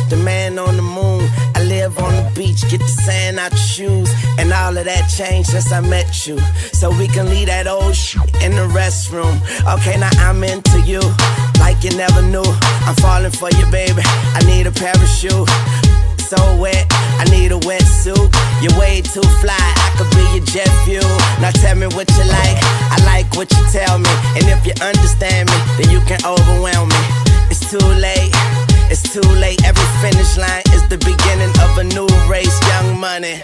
The man on the moon, I live on the beach, get the sand out your shoes. And all of that changed since I met you. So we can leave that old shit in the restroom. Okay, now I'm into you, like you never knew. I'm falling for you, baby, I need a parachute. So wet, I need a wetsuit. You're way too fly, I could be your jet fuel. Now tell me what you like, I like what you tell me. And if you understand me, then you can overwhelm me. It's too late, it's too late. Every finish line is the beginning of a new race. Young Money.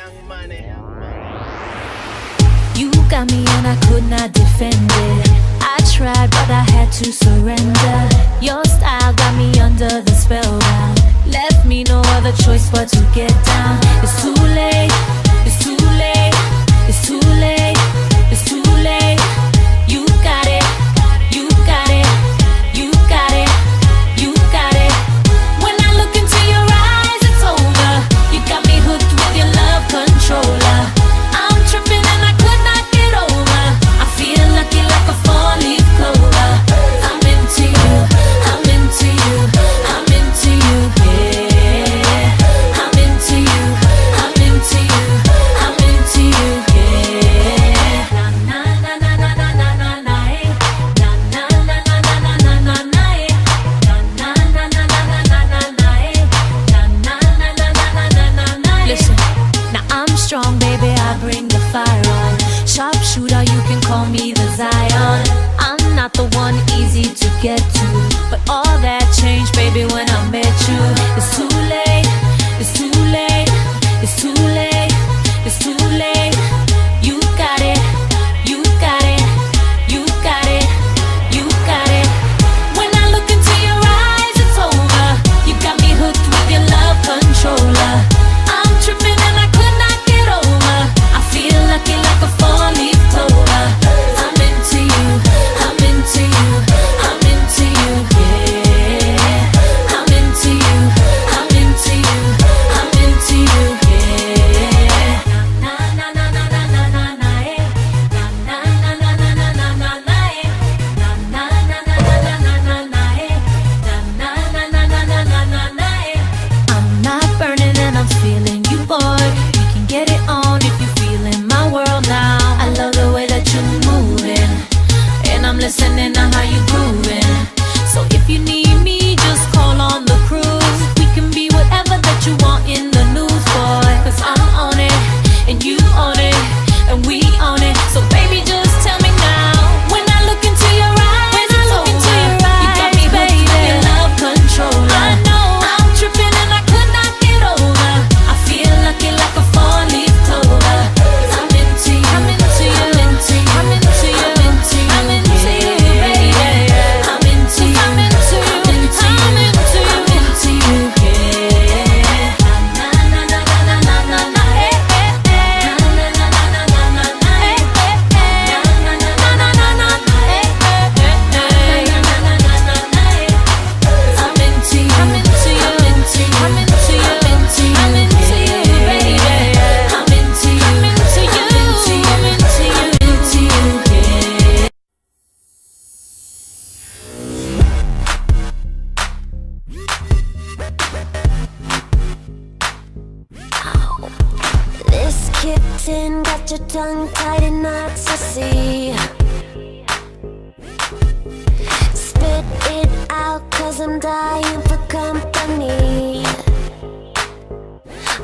You got me and I could not defend it. I tried but I had to surrender. Your style got me under the spell now. Left me no other choice but to get down. It's too late, it's too late, it's too late, it's too late. You got it, you got it, you got it, you got it. When I look into your eyes, it's over. You got me hooked with your love controller. I'm tripping and I could not get over. I feel lucky like a four-leaf clover. I'm into you, I'm into you, I'm into you, yeah. I'm into you, I'm into you, I'm into you, yeah. Na na na na na na na na, na na na na na na na na, na na na na na na na na, na na na na na na. Listen, now I'm strong, baby, I bring the fire on. Sharpshooter, you can call me the Zion. I'm not the one easy to get to, but all that changed, baby, when I met you. It's too late, it's too late, it's too late, it's too late. You got it, you got it, you got it, you got it. When I look into your eyes, it's over. You got me hooked with your love controller. I'm tripping and I could not get over. I feel lucky like a four-leaf clover. I'm into you, I'm into you, I'm into you, yeah. I'm into you, I'm into you, I'm into you, yeah. Na na na na na na na na, na na na na na na na na, na na na na na na na na, na na na na na na na na. I'm not burning and I'm feeling you, boy. We can get it on if you're feeling my world now. I love the way that you're moving, and I'm listening to how you grooving. So if you need me, just call on the crew. We can be whatever that you want in the news, boy. Cause I'm on it, and you on it, and we on it. So baby, just tell me now. When I look into your eyes, it's over. You got me hooked with your love controller. I know I'm tripping and I could not get over. I feel lucky like a four-leaf clover. I'm into you, I'm into you, I'm into you, I'm into you, I'm into you, I'm into you, baby. I'm into you, I'm into you, I'm into you, I'm into you, yeah. Na na na na na na na na, na na na na na na na, na na na na na na na, na na na na na na, na na na na na na. I'm into you, I'm into you, I'm into you, I'm into you, I'm into you, I'm into you, baby. I'm into you, I'm into you, I'm into you, I'm into you, I'm into you, yeah. This kitten got your tongue tied in knots, I see. Spit it out, cause I'm dying for company.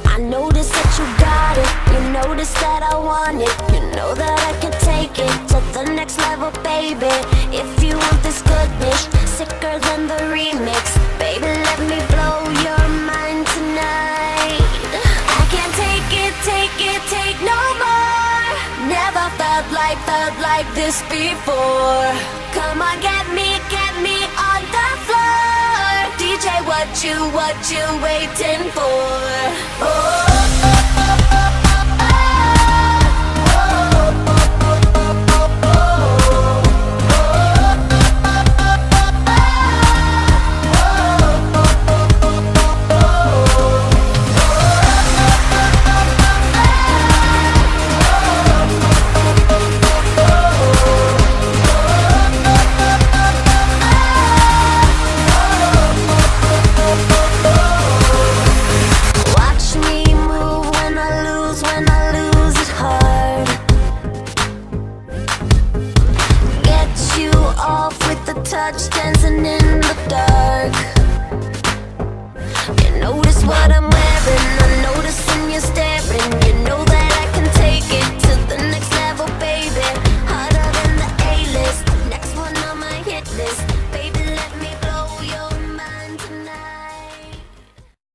I notice that you got it, you notice that I want it. You know that I can take it to the next level, baby. If you want this goodness, sicker than the remix, baby, let me blow your mind tonight. I can't take it, take no more. Never felt like this before. Come on, get me on the floor. DJ, what you waiting for? Oh. off with the touch, dancing in the dark. You notice what I'm